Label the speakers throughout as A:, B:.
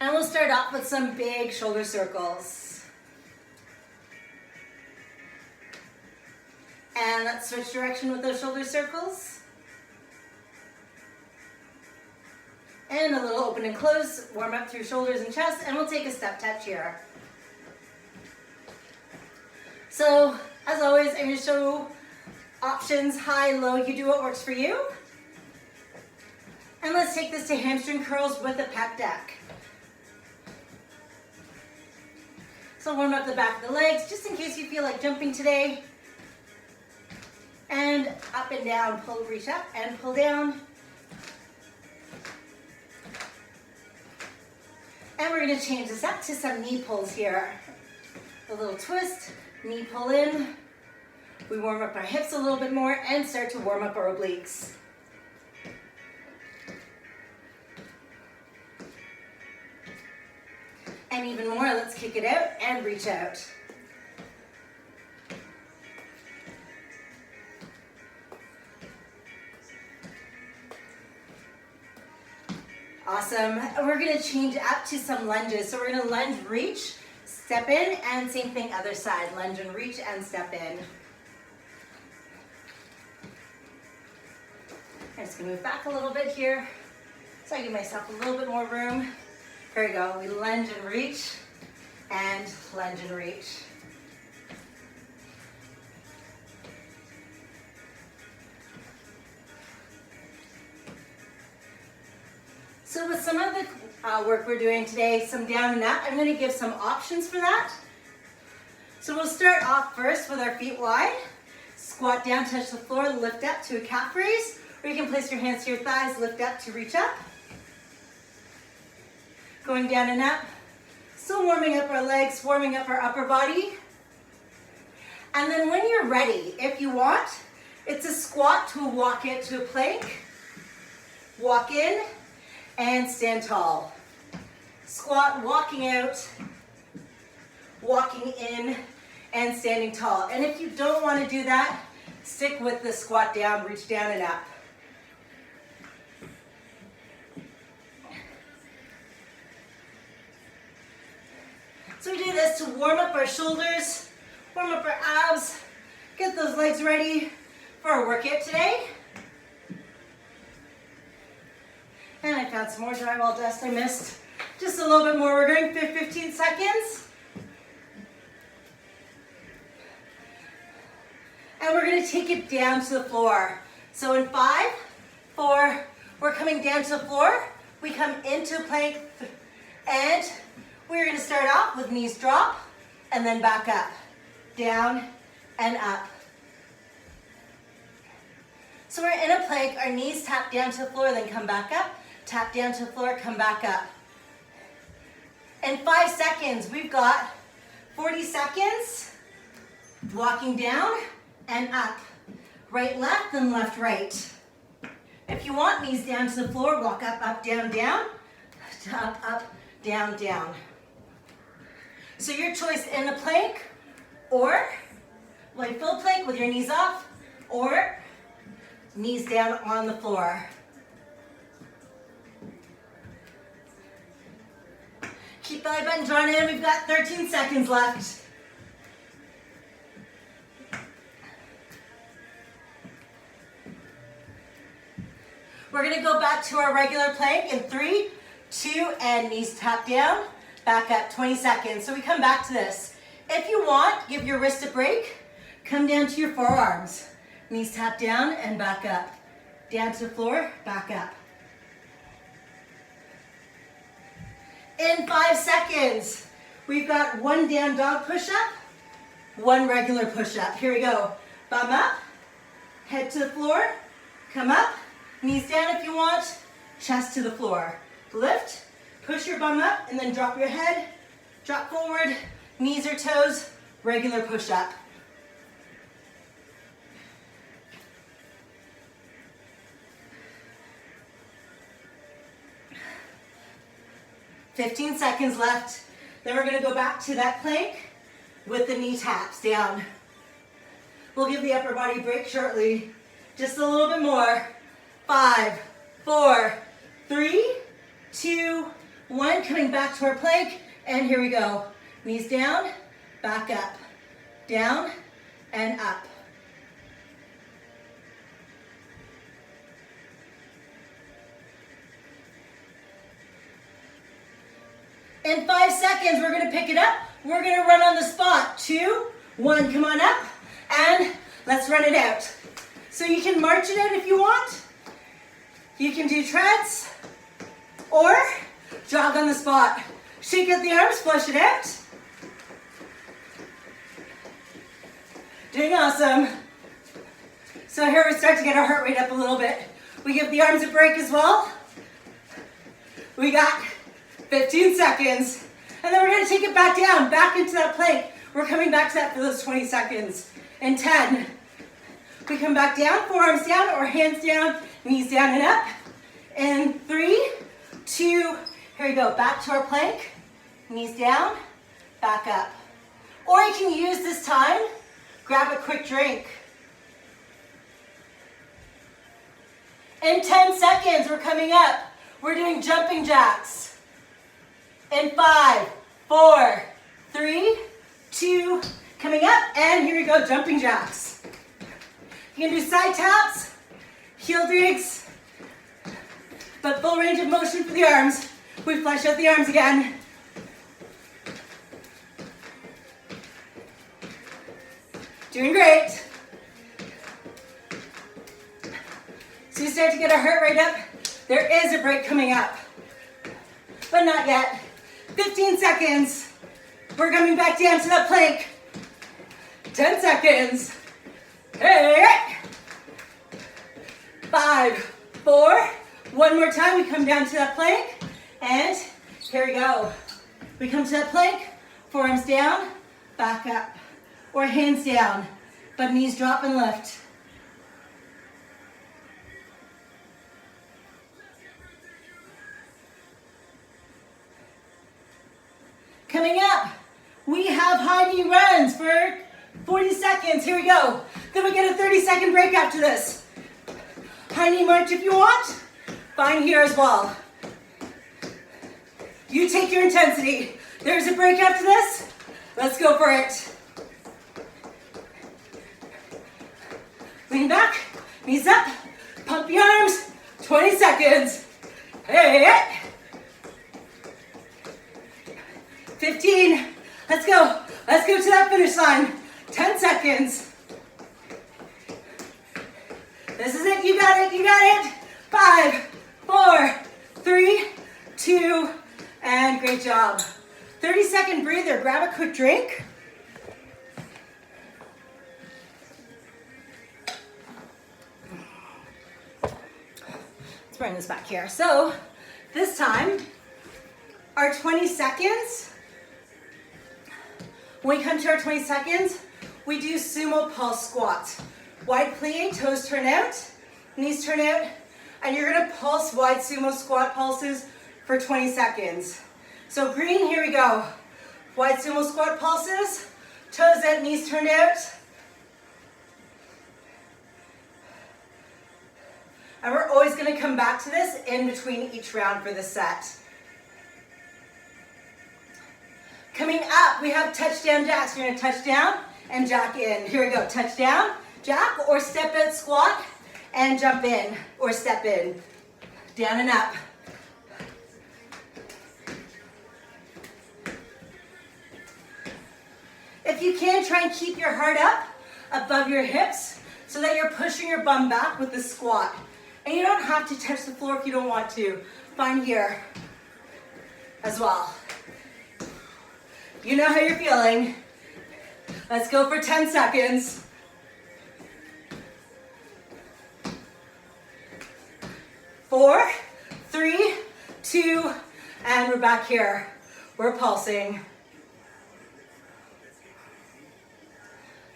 A: And we'll start off with some big shoulder circles. And let's switch direction with those shoulder circles. And a little open and close, warm up through shoulders and chest, and we'll take a step touch here. So, as always, I'm going to show options, high, low. You do what works for you. And let's take this to hamstring curls with a pec deck. So warm up the back of the legs, just in case you feel like jumping today. And up and down, pull, reach up and pull down. And we're going to change this up to some knee pulls here. A little twist, knee pull in. We warm up our hips a little bit more and start to warm up our obliques. And even more, let's kick it out and reach out. Awesome. We're going to change up to some lunges. So we're going to lunge, reach, step in, and same thing other side. Lunge and reach and step in. I'm just going to move back a little bit here so I give myself a little bit more room. Here we go. We lunge and reach, and lunge and reach. So with some of the work we're doing today, some down and up, I'm going to give some options for that. So we'll start off first with our feet wide. Squat down, touch the floor, lift up to a calf raise, or you can place your hands to your thighs, lift up to reach up. Going down and up. Still warming up our legs, warming up our upper body. And then when you're ready, if you want, it's a squat to a walk it to a plank. Walk in and stand tall. Squat, walking out, walking in, and standing tall. And if you don't want to do that, stick with the squat down, reach down and up. So we do this to warm up our shoulders, warm up our abs, get those legs ready for our workout today. And I found some more drywall dust I missed. Just a little bit more. We're going for 15 seconds. And we're going to take it down to the floor. So in 5, 4, we're coming down to the floor. We come into plank and we're going to start off with knees drop and then back up, down and up. So we're in a plank, our knees tap down to the floor, then come back up, tap down to the floor, come back up. In 5 seconds, we've got 40 seconds, walking down and up. Right, left, and left, right. If you want, knees down to the floor, walk up, up, down, down, up, down, down. So your choice in a plank, or like full plank with your knees off, or knees down on the floor. Keep belly button drawn in. We've got 13 seconds left. We're going to go back to our regular plank in 3, 2, and knees tap down. Back up, 20 seconds. So we come back to this. If you want, give your wrist a break. Come down to your forearms. Knees tap down and back up. Down to the floor, back up. In 5 seconds, we've got 1 down dog push-up, 1 regular push-up. Here we go. Bum up, head to the floor, come up, knees down if you want, chest to the floor. Lift, push your bum up, and then drop your head, drop forward, knees or toes, regular push-up. "15 seconds left. Then we're going to go back to that plank with the knee taps down. We'll give the upper body a break shortly. Just a little bit more. 5, 4, 3, 2, 1, coming back to our plank, and here we go. Knees down, back up, down, and up. In 5 seconds, we're gonna pick it up. We're gonna run on the spot. 2, 1, come on up, and let's run it out. So you can march it out if you want. You can do treads, or jog on the spot. Shake out the arms, flush it out. Doing awesome. So here we start to get our heart rate up a little bit. We give the arms a break as well. We got 15 seconds. And then we're gonna take it back down, back into that plank. We're coming back to that for those 20 seconds. In 10, we come back down, forearms down or hands down, knees down and up. In 3, 2, here we go, back to our plank. Knees down, back up. Or you can use this time, grab a quick drink. In 10 seconds, we're coming up. We're doing jumping jacks. In 5, 4, 3, 2, coming up, and here we go, jumping jacks. You can do side taps, heel digs, but full range of motion for the arms. We flush out the arms again. Doing great. So you start to get our heart rate up. There is a break coming up, but not yet. 15 seconds. We're coming back down to that plank. 10 seconds. Hey. 5, 4, one more time. We come down to that plank, and here we go. We come to that plank, forearms down, back up, or hands down, but knees drop and lift. Coming up, we have high knee runs for 40 seconds. Here we go. Then we get a 30-second break after this. High knee march if you want. Fine here as well. You take your intensity. There's a break after this. Let's go for it. Lean back, knees up, pump the arms. 20 seconds. Hey. 15, let's go. Let's go to that finish line. 10 seconds. This is it, you got it, you got it. 5, 4, 3, 2, and great job. 30-second breather, grab a quick drink. Let's bring this back here. So, this time, our 20 seconds, when we come to our 20 seconds, we do sumo pulse squats. Wide plie, toes turn out, knees turn out, and you're gonna pulse wide sumo squat pulses for 20 seconds. So green, here we go. Wide sumo squat pulses, toes out, knees turned out. And we're always gonna come back to this in between each round for the set. Coming up, we have touchdown jacks. You're gonna touch down and jack in. Here we go, touchdown, jack, or step out squat and jump in, or step in. Down and up. If you can, try and keep your heart up above your hips so that you're pushing your bum back with the squat. And you don't have to touch the floor if you don't want to. Fine here as well. You know how you're feeling. Let's go for 10 seconds. 4, 3, 2, and we're back here. We're pulsing.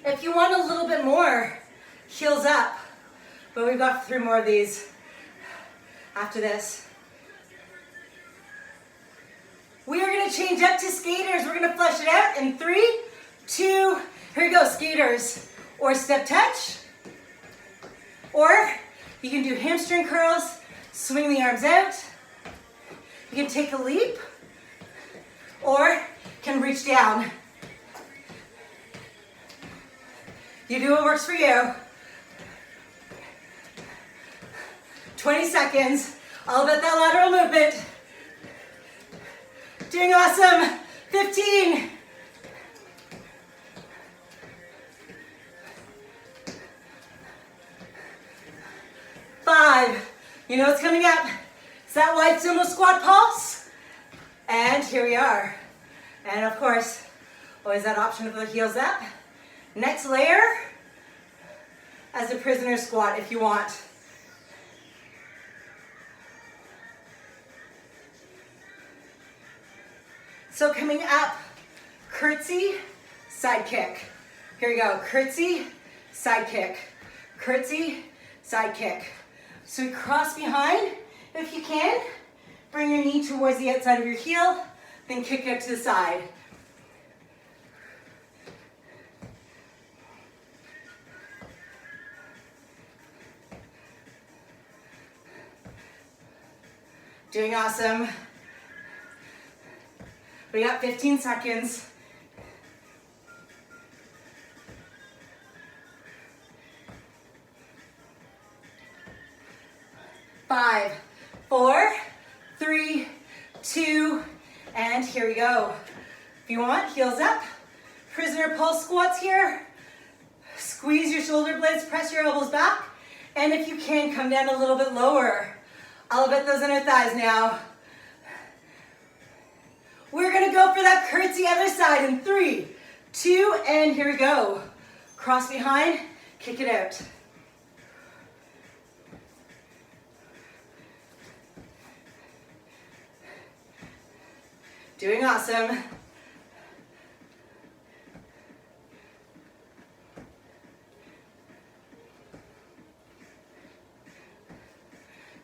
A: If you want a little bit more, heels up. But we've got 3 more of these after this. We are gonna change up to skaters. We're gonna flush it out in 3, 2, here we go, skaters. Or step touch. Or you can do hamstring curls, swing the arms out. You can take a leap or can reach down. You do what works for you. 20 seconds, all about that lateral movement. Doing awesome. 15. 5. You know what's coming up. It's that wide sumo squat pulse. And here we are. And of course, always that option of the heels up. Next layer as a prisoner squat if you want. So coming up, curtsy, side kick. Here we go, curtsy, side kick. Curtsy, side kick. So we cross behind if you can. Bring your knee towards the outside of your heel, then kick it to the side. Doing awesome. We got 15 seconds. Five, 4, 3, 2, and here we go. If you want, heels up. Prisoner pulse squats here. Squeeze your shoulder blades, press your elbows back. And if you can, come down a little bit lower. Elevate those inner thighs now. We're gonna go for that curtsy other side in 3, 2, and here we go. Cross behind, kick it out. Doing awesome.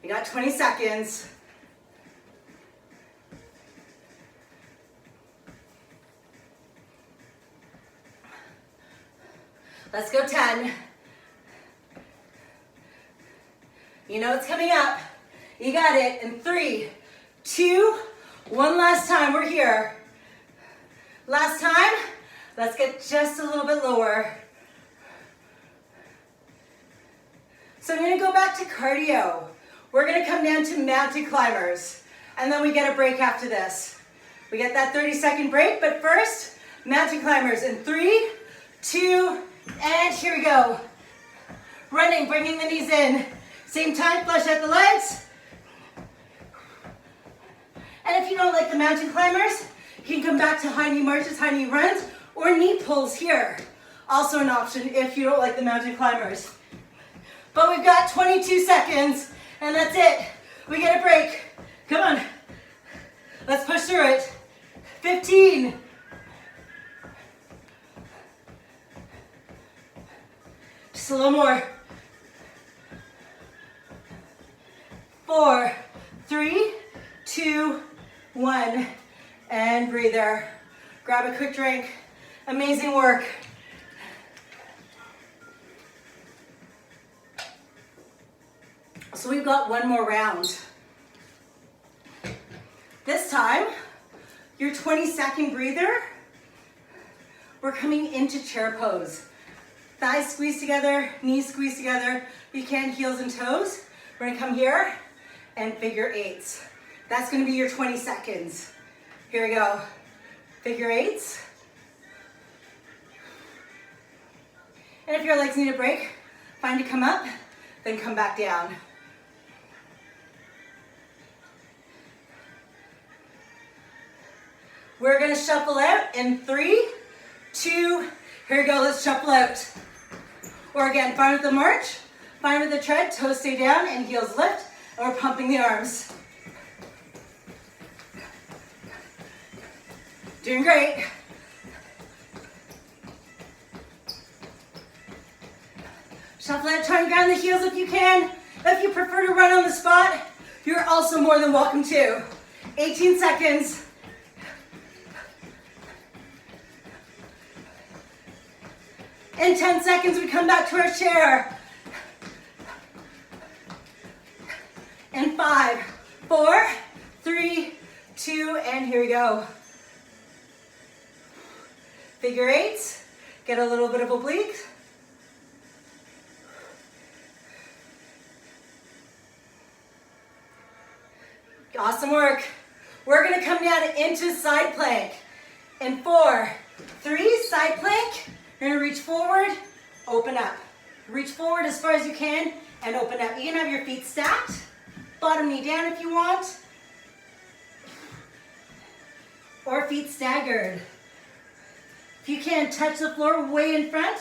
A: You got 20 seconds. Let's go 10. You know it's coming up. You got it in 3, 2, 1 last time. We're here. Last time. Let's get just a little bit lower. So I'm going to go back to cardio. We're going to come down to mountain climbers. And then we get a break after this. We get that 30-second break, but first, mountain climbers in 3, 2, and here we go. Running, bringing the knees in. Same time, flush out the legs. And if you don't like the mountain climbers, you can come back to high knee marches, high knee runs, or knee pulls here. Also an option if you don't like the mountain climbers. But we've got 22 seconds, and that's it. We get a break. Come on. Let's push through it. 15. Just a little more. 4, 3, 2, 1. And breather. Grab a quick drink. Amazing work. So we've got one more round. This time, your 20-second breather, we're coming into chair pose. Thighs squeeze together, knees squeeze together. If you can, heels and toes. We're gonna come here and figure eights. That's gonna be your 20 seconds. Here we go. Figure eights. And if your legs need a break, find to come up, then come back down. We're gonna shuffle out in 3, 2, here we go, let's shuffle out. Or again, fine with the march, fine with the tread, toes stay down and heels lift, and we're pumping the arms. Doing great. Shuffle out, try and ground the heels if you can. If you prefer to run on the spot, you're also more than welcome to. 18 seconds. In 10 seconds, we come back to our chair. In 5, 4, 3, 2, and here we go. Figure eights, get a little bit of oblique. Awesome work. We're gonna come down into side plank. In 4, 3, side plank. You're gonna reach forward, open up. Reach forward as far as you can and open up. You can have your feet stacked, bottom knee down if you want, or feet staggered. If you can touch the floor way in front,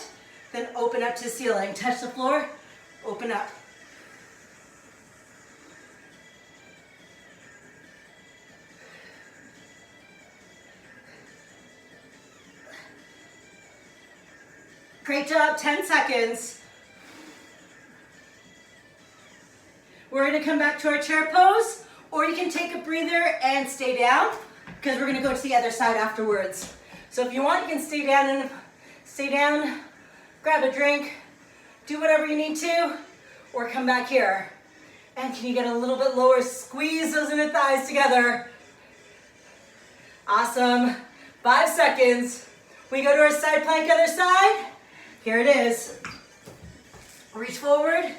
A: then open up to ceiling. Touch the floor, open up. Great job, 10 seconds. We're gonna come back to our chair pose, or you can take a breather and stay down, because we're gonna go to the other side afterwards. So if you want, you can stay down, grab a drink, do whatever you need to, or come back here. And can you get a little bit lower? Squeeze those inner thighs together. Awesome, 5 seconds. We go to our side plank, other side. Here it is. Reach forward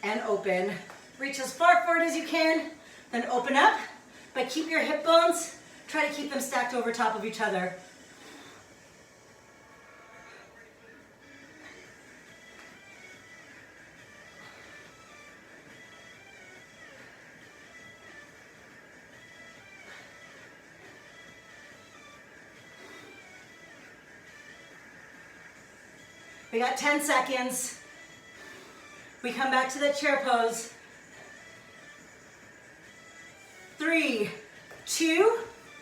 A: and open. Reach as far forward as you can, then open up, but keep your hip bones, try to keep them stacked over top of each other. We got 10 seconds. We come back to the chair pose. 3, 2,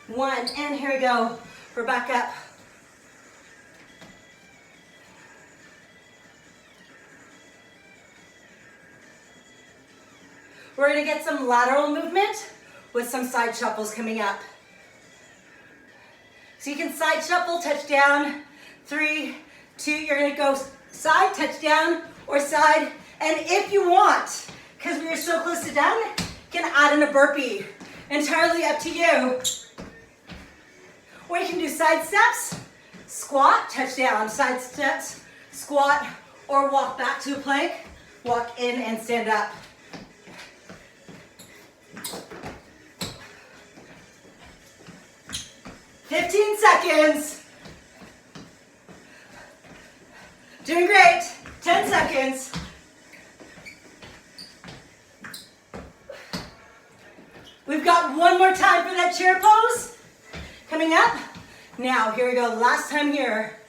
A: 1, and here we go. We're back up. We're gonna get some lateral movement with some side shuffles coming up. So you can side shuffle, touch down. 3, 2, you're gonna go side, touch down, or side. And if you want, because we are so close to done, you can add in a burpee. Entirely up to you. Or you can do side steps, squat, touch down, side steps, squat, or walk back to a plank, walk in and stand up. "15 seconds. Doing great. 10 seconds. We've got one more time for that chair pose. Coming up. Now, here we go. Last time here.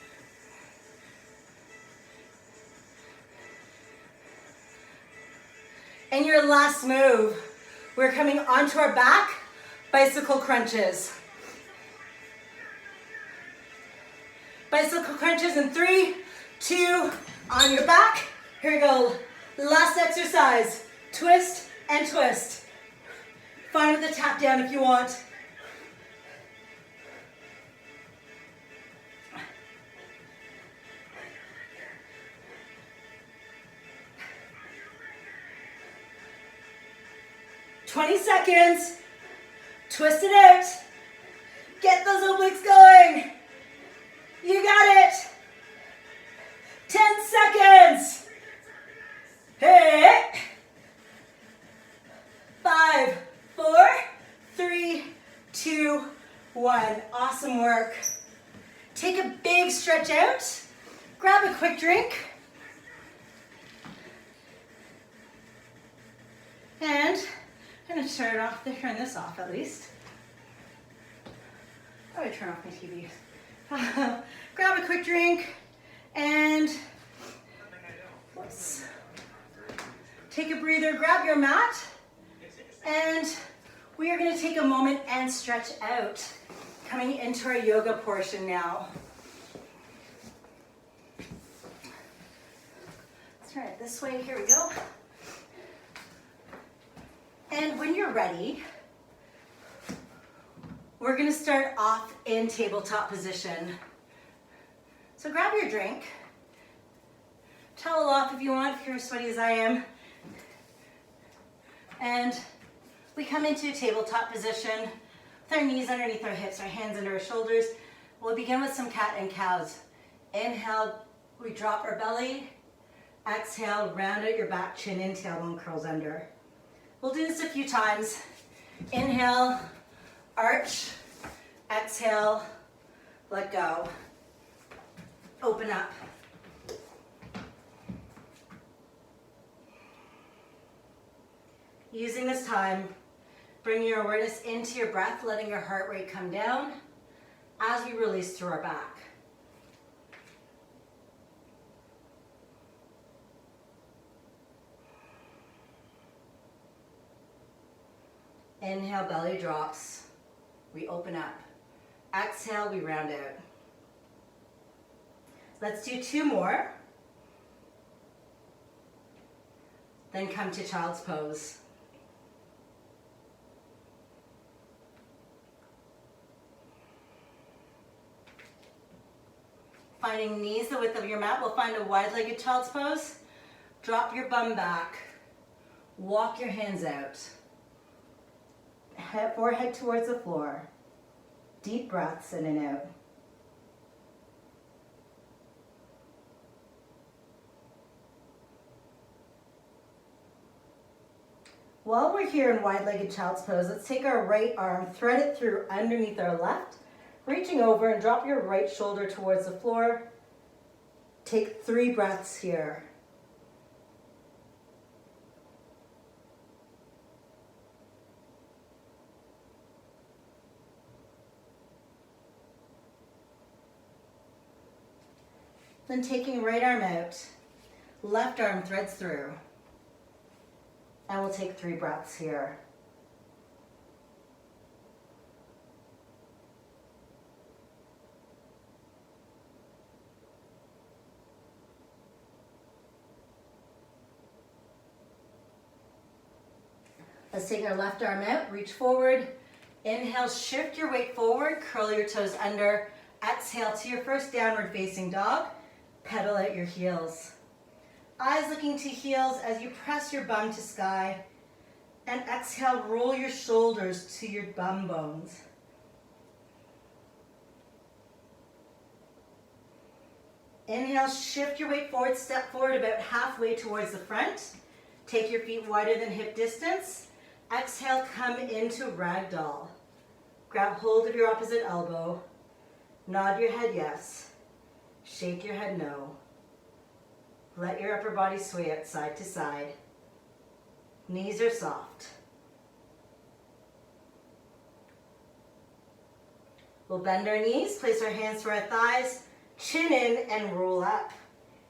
A: And your last move. We're coming onto our back, bicycle crunches. Bicycle crunches in 3, 2, on your back. Here we go. Last exercise. Twist and twist. Find the tap down if you want. "20 seconds. Twist it out. Get those obliques going. You got it. 10 seconds. Hey. 5, 4, 3, 2, 1. Awesome work. Take a big stretch out. Grab a quick drink. And I'm going to turn this off at least. I'm going to turn off my TV. Grab a quick drink and whoops. Take a breather, grab your mat, and we are going to take a moment and stretch out, coming into our yoga portion now. Let's turn it this way, here we go. And when you're ready, we're going to start off in tabletop position. So grab your drink, towel off if you want, if you're as sweaty as I am, and we come into tabletop position. With our knees underneath our hips, our hands under our shoulders. We'll begin with some cat and cows. Inhale, we drop our belly. Exhale, round out your back, chin in, tailbone curls under. We'll do this a few times. Inhale, arch. Exhale, let go. Open up. Using this time, bring your awareness into your breath, letting your heart rate come down as we release through our back. Inhale, belly drops. We open up. Exhale, we round out. Let's do 2 more. Then come to child's pose. Finding knees the width of your mat, we'll find a wide-legged child's pose. Drop your bum back. Walk your hands out. Forehead towards the floor. Deep breaths in and out. While we're here in wide-legged child's pose, let's take our right arm, thread it through underneath our left, reaching over and drop your right shoulder towards the floor. Take 3 breaths here. Then taking right arm out, left arm threads through. And we'll take 3 breaths here. Let's take our left arm out, reach forward. Inhale, shift your weight forward, curl your toes under. Exhale to your first downward facing dog. Pedal out your heels. Eyes looking to heels as you press your bum to sky. And exhale, roll your shoulders to your bum bones. Inhale, shift your weight forward, step forward about halfway towards the front. Take your feet wider than hip distance. Exhale, come into ragdoll. Grab hold of your opposite elbow. Nod your head yes. Shake your head no. Let your upper body sway out side to side. Knees are soft. We'll bend our knees, place our hands to our thighs, chin in and roll up.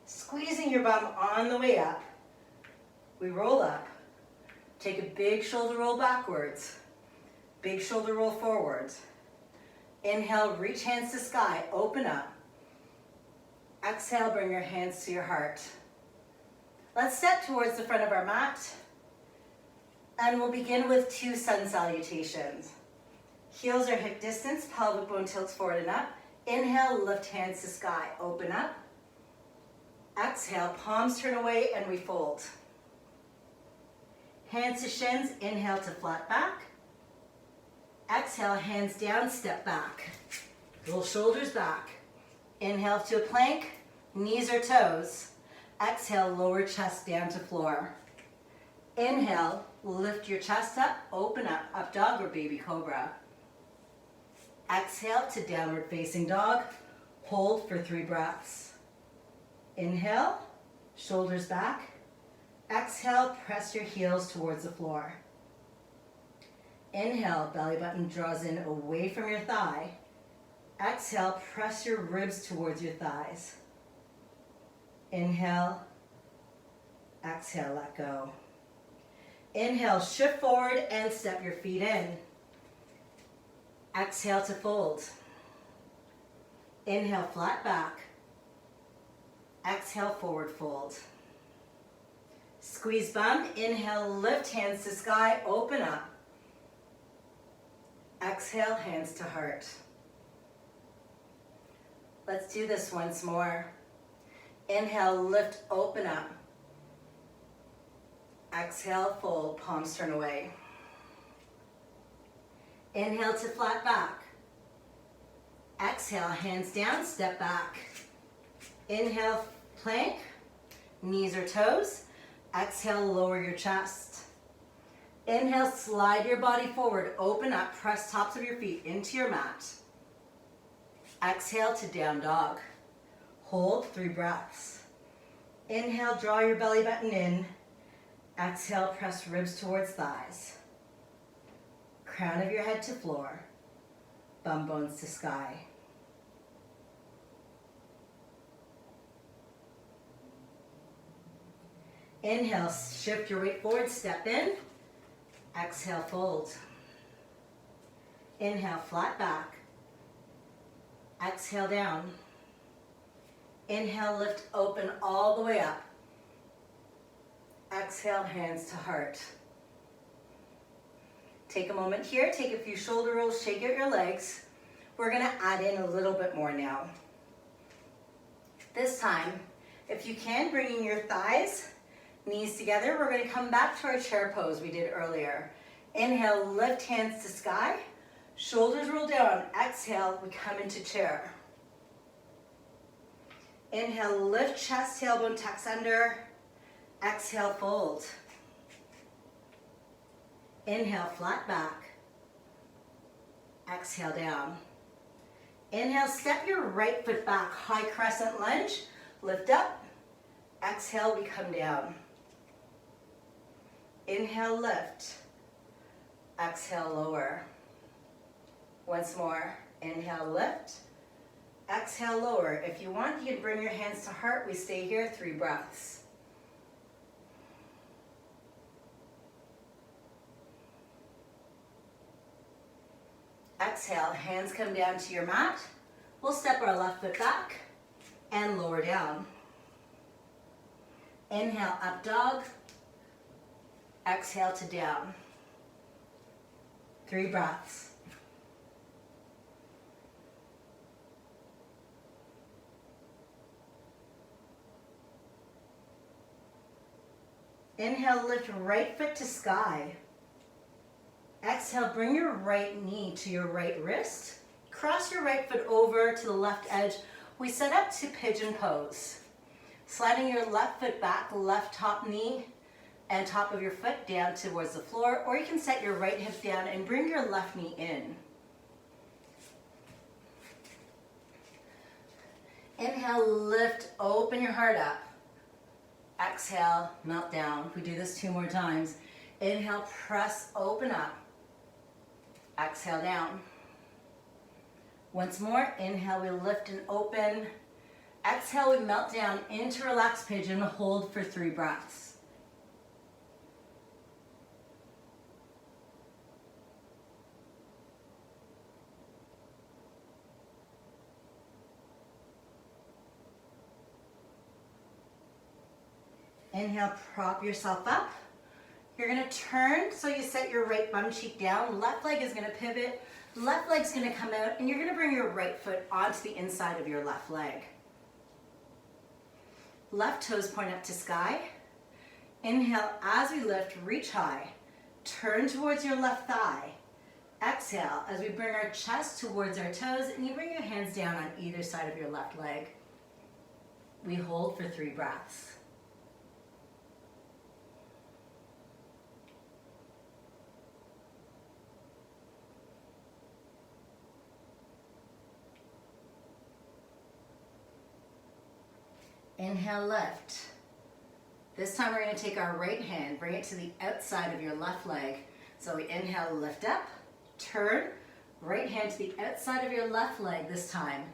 A: Squeezing your bum on the way up. We roll up. Take a big shoulder roll backwards. Big shoulder roll forwards. Inhale, reach hands to sky, open up. Exhale, bring your hands to your heart. Let's step towards the front of our mat. And we'll begin with 2 sun salutations. Heels are hip distance, pelvic bone tilts forward and up. Inhale, lift hands to sky, open up. Exhale, palms turn away and we fold. Hands to shins, inhale to flat back. Exhale, hands down, step back. Roll shoulders back. Inhale to a plank, knees or toes. Exhale, lower chest down to floor. Inhale, lift your chest up, open up dog or baby cobra. Exhale to downward facing dog. Hold for 3 breaths. Inhale, shoulders back. Exhale, press your heels towards the floor. Inhale, belly button draws in away from your thigh. Exhale, press your ribs towards your thighs. Inhale, exhale, let go. Inhale, shift forward and step your feet in. Exhale to fold. Inhale, flat back. Exhale, forward fold. Squeeze bum, inhale, lift hands to sky, open up. Exhale, hands to heart. Let's do this once more. Inhale, lift, open up. Exhale, fold, palms turn away. Inhale to flat back. Exhale, hands down, step back. Inhale, plank, knees or toes. Exhale, lower your chest. Inhale, slide your body forward, open up, press tops of your feet into your mat. Exhale to down dog. Hold 3 breaths. Inhale, draw your belly button in. Exhale, press ribs towards thighs. Crown of your head to floor. Bum bones to sky. Inhale, shift your weight forward, step in. Exhale, fold. Inhale, flat back. Exhale, down. Inhale, lift, open all the way up. Exhale, hands to heart. Take a moment here, take a few shoulder rolls, shake out your legs. We're gonna add in a little bit more now. This time, if you can, bring in your thighs, knees together. We're gonna come back to our chair pose we did earlier. Inhale, lift hands to sky. Shoulders roll down. Exhale, we come into chair. Inhale, lift chest, tailbone tucks under. Exhale, fold. Inhale, flat back. Exhale, down. Inhale, step your right foot back, high crescent lunge. Lift up. Exhale, we come down. Inhale, lift. Exhale, lower. Once more. Inhale, lift. Exhale, lower. If you want, you can bring your hands to heart. We stay here 3 breaths. Exhale, hands come down to your mat. We'll step our left foot back and lower down. Inhale, up dog. Exhale to down. 3 breaths. Inhale, lift right foot to sky. Exhale, bring your right knee to your right wrist. Cross your right foot over to the left edge. We set up to pigeon pose. Sliding your left foot back, left top knee and top of your foot down towards the floor, or you can set your right hip down and bring your left knee in. Inhale, lift, open your heart up. Exhale, melt down. We do this 2 more times. Inhale, press, open up. Exhale, down. Once more, inhale, we lift and open. Exhale, we melt down into relaxed pigeon. Hold for 3 breaths. Inhale, prop yourself up. You're gonna turn, so you set your right bum cheek down. Left leg is gonna pivot. Left leg's gonna come out, and you're gonna bring your right foot onto the inside of your left leg. Left toes point up to sky. Inhale, as we lift, reach high. Turn towards your left thigh. Exhale, as we bring our chest towards our toes, and you bring your hands down on either side of your left leg. We hold for 3 breaths. Inhale, lift. This time we're going to take our right hand, bring it to the outside of your left leg. So we inhale, lift up, turn, right hand to the outside of your left leg this time.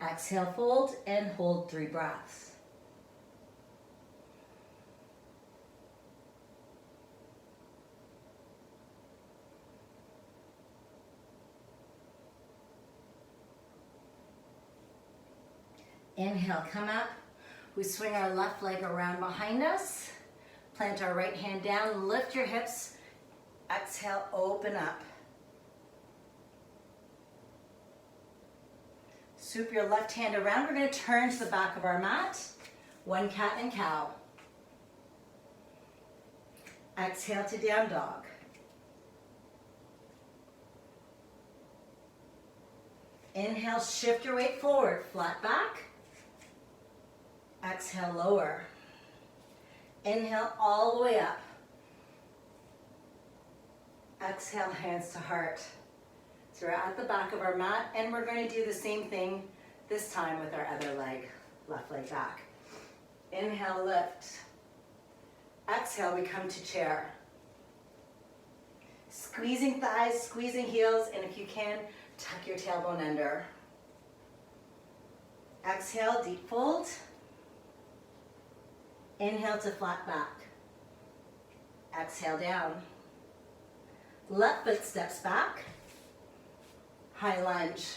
A: Exhale, fold, and hold 3 breaths. Inhale, come up. We swing our left leg around behind us. Plant our right hand down, lift your hips. Exhale, open up. Swoop your left hand around. We're going to turn to the back of our mat. 1 cat and cow. Exhale to down dog. Inhale, shift your weight forward, flat back. Exhale, lower. Inhale all the way up. Exhale, hands to heart. So we're at the back of our mat, and we're going to do the same thing this time with our other leg, left leg back. Inhale, lift. Exhale, we come to chair. Squeezing thighs, squeezing heels, and if you can, tuck your tailbone under. Exhale, deep fold. Inhale to flat back. Exhale, down. Left foot steps back. High lunge.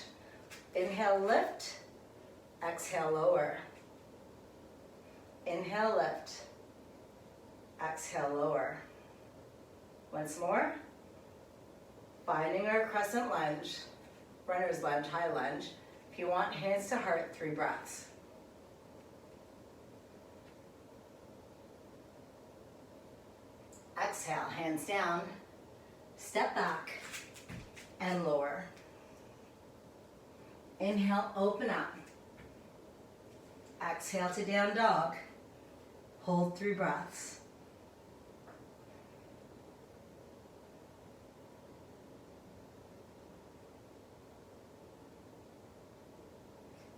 A: Inhale, lift. Exhale, lower. Inhale, lift. Exhale, lower. Once more. Finding our crescent lunge, runner's lunge, high lunge. If you want, hands to heart, 3 breaths. Exhale, hands down, step back, and lower. Inhale, open up. Exhale to down dog. Hold 3 breaths.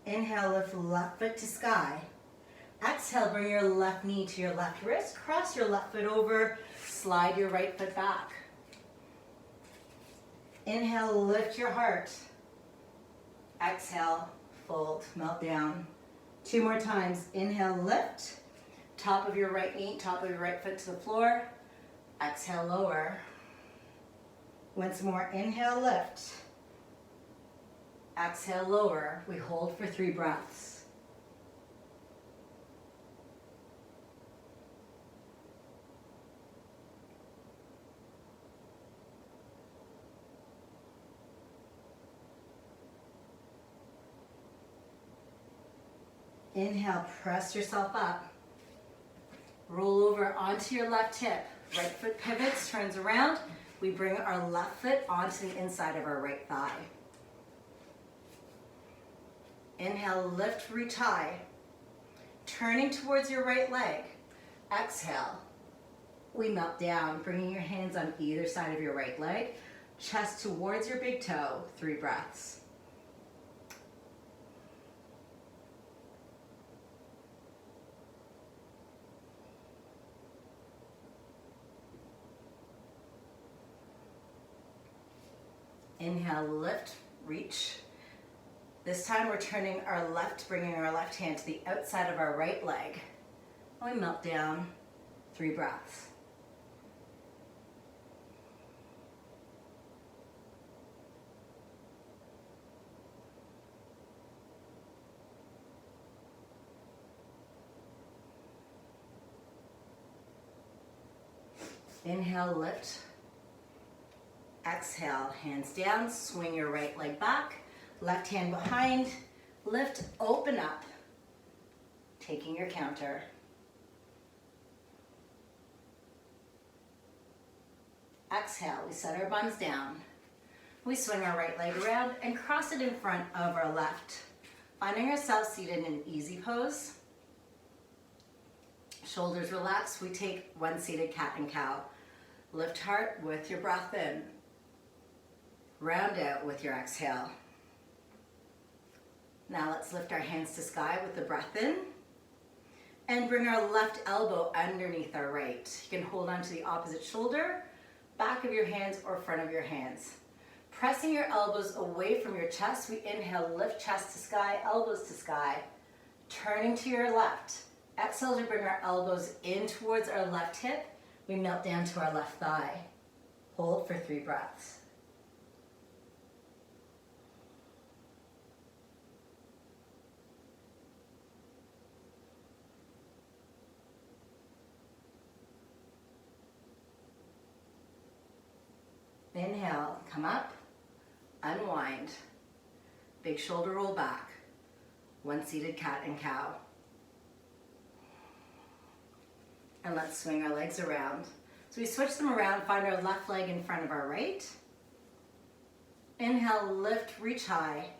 A: Inhale, lift left foot to sky. Exhale, bring your left knee to your left wrist. Cross your left foot over. Slide your right foot back. Inhale, lift your heart. Exhale, fold, melt down. 2 more times. Inhale, lift. Top of your right knee, top of your right foot to the floor. Exhale, lower. Once more, inhale, lift. Exhale, lower. We hold for 3 breaths. Inhale, press yourself up. Roll over onto your left hip. Right foot pivots, turns around. We bring our left foot onto the inside of our right thigh. Inhale, lift, reach high. Turning towards your right leg. Exhale. We melt down, bringing your hands on either side of your right leg. Chest towards your big toe. 3 breaths. Inhale, lift, reach. This time we're turning our left, bringing our left hand to the outside of our right leg. And we melt down, 3 breaths. Inhale, lift. Exhale, hands down, swing your right leg back. Left hand behind, lift, open up, taking your counter. Exhale, we set our buns down. We swing our right leg around and cross it in front of our left. Finding ourselves seated in an easy pose. Shoulders relaxed, we take 1 seated cat and cow. Lift heart with your breath in. Round out with your exhale. Now let's lift our hands to sky with the breath in and bring our left elbow underneath our right. You can hold on to the opposite shoulder, back of your hands or front of your hands. Pressing your elbows away from your chest, we inhale, lift chest to sky, elbows to sky. Turning to your left. Exhale to bring our elbows in towards our left hip. We melt down to our left thigh. Hold for 3 breaths. Inhale, come up, unwind. Big shoulder roll back. 1 seated cat and cow. And let's swing our legs around. So we switch them around, find our left leg in front of our right. Inhale, lift, reach high.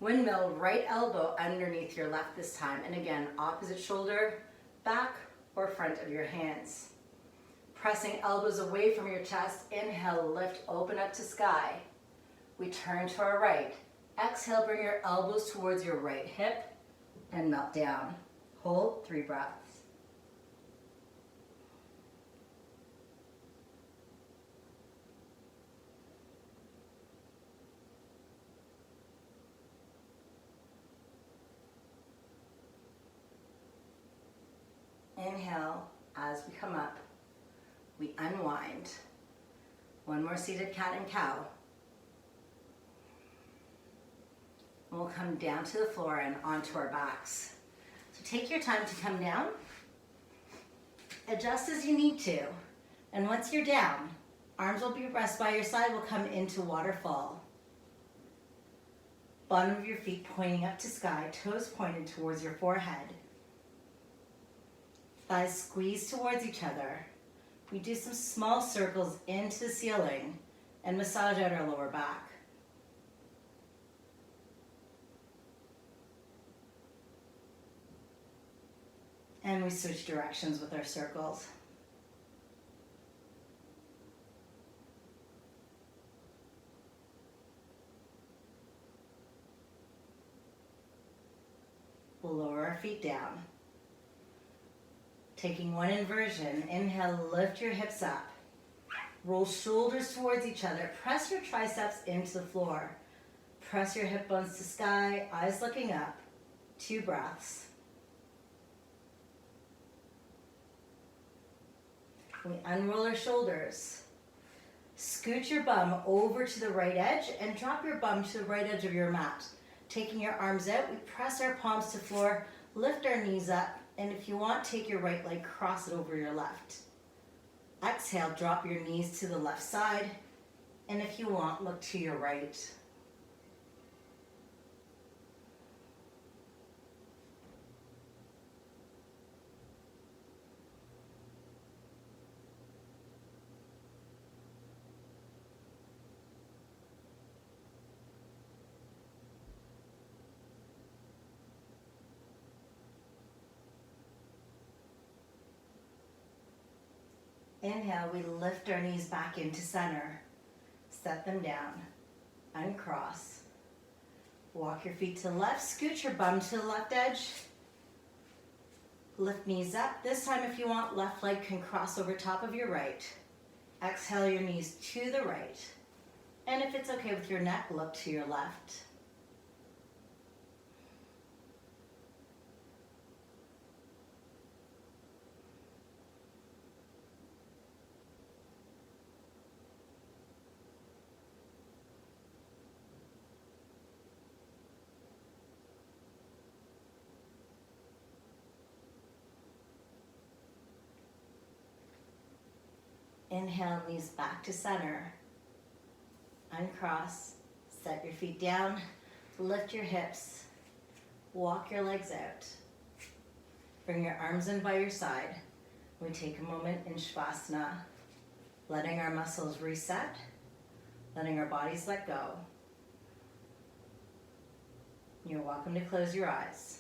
A: Windmill, right elbow underneath your left this time. And again, opposite shoulder, back or front of your hands. Pressing elbows away from your chest. Inhale, lift, open up to sky. We turn to our right. Exhale, bring your elbows towards your right hip and melt down. Hold 3 breaths. Inhale, as we come up, we unwind. One more seated cat and cow. We'll come down to the floor and onto our backs. So take your time to come down. Adjust as you need to. And once you're down, arms will be rest by your side. We'll come into waterfall. Bottom of your feet pointing up to sky, toes pointed towards your forehead. Thighs squeeze towards each other. We do some small circles into the ceiling and massage out our lower back. And we switch directions with our circles. We'll lower our feet down. Taking one inversion, inhale, lift your hips up. Roll shoulders towards each other. Press your triceps into the floor. Press your hip bones to sky, eyes looking up. 2 breaths. We unroll our shoulders. Scoot your bum over to the right edge and drop your bum to the right edge of your mat. Taking your arms out, we press our palms to the floor, lift our knees up, and if you want, take your right leg, cross it over your left. Exhale, drop your knees to the left side, and if you want, look to your right. Inhale, we lift our knees back into center. Set them down. Uncross. Walk your feet to the left. Scoot your bum to the left edge. Lift knees up. This time, if you want, left leg can cross over top of your right. Exhale your knees to the right. And if it's okay with your neck, look to your left. Inhale, knees back to center. Uncross, set your feet down, lift your hips, walk your legs out. Bring your arms in by your side. We take a moment in Shavasana, letting our muscles reset, letting our bodies let go. You're welcome to close your eyes.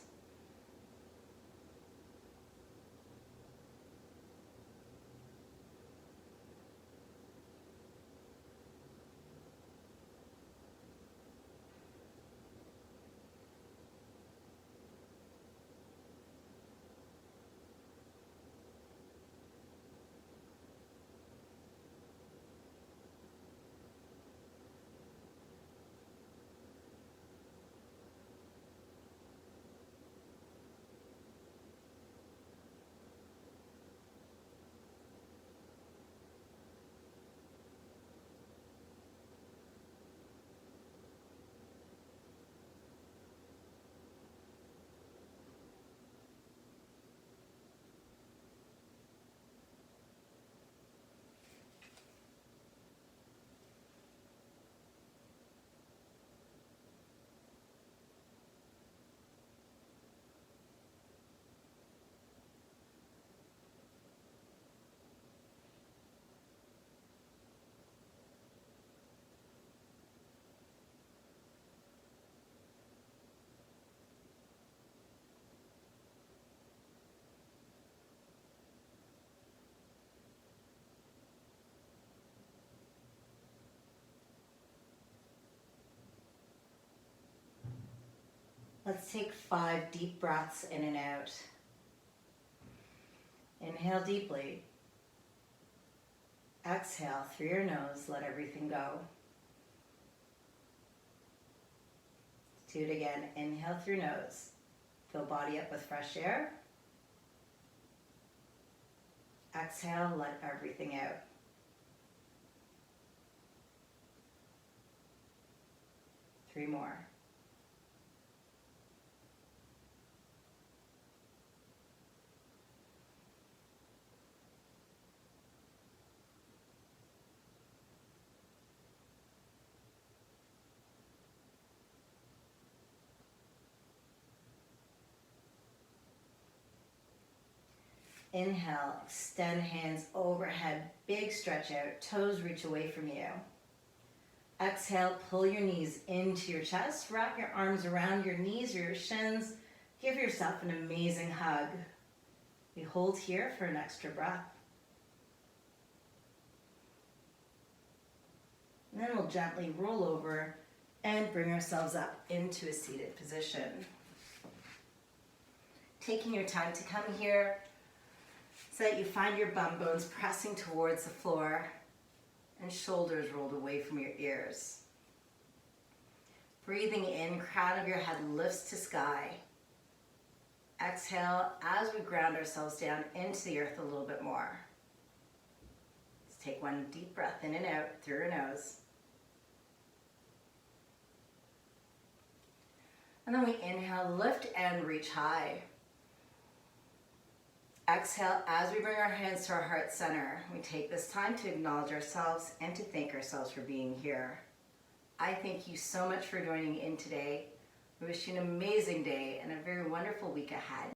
A: Let's take 5 deep breaths in and out. Inhale deeply. Exhale through your nose, let everything go. Do it again. Inhale through nose. Fill body up with fresh air. Exhale, let everything out. Three more. Inhale, extend hands overhead, big stretch out, toes reach away from you. Exhale, pull your knees into your chest, wrap your arms around your knees or your shins, give yourself an amazing hug. We hold here for an extra breath. And then we'll gently roll over and bring ourselves up into a seated position. Taking your time to come here, so that you find your bum bones pressing towards the floor and shoulders rolled away from your ears. Breathing in, crown of your head lifts to sky. Exhale as we ground ourselves down into the earth a little bit more. Let's take one deep breath in and out through your nose. And then we inhale, lift and reach high. Exhale as we bring our hands to our heart center. We take this time to acknowledge ourselves and to thank ourselves for being here. I thank you so much for joining in today. We wish you an amazing day and a very wonderful week ahead.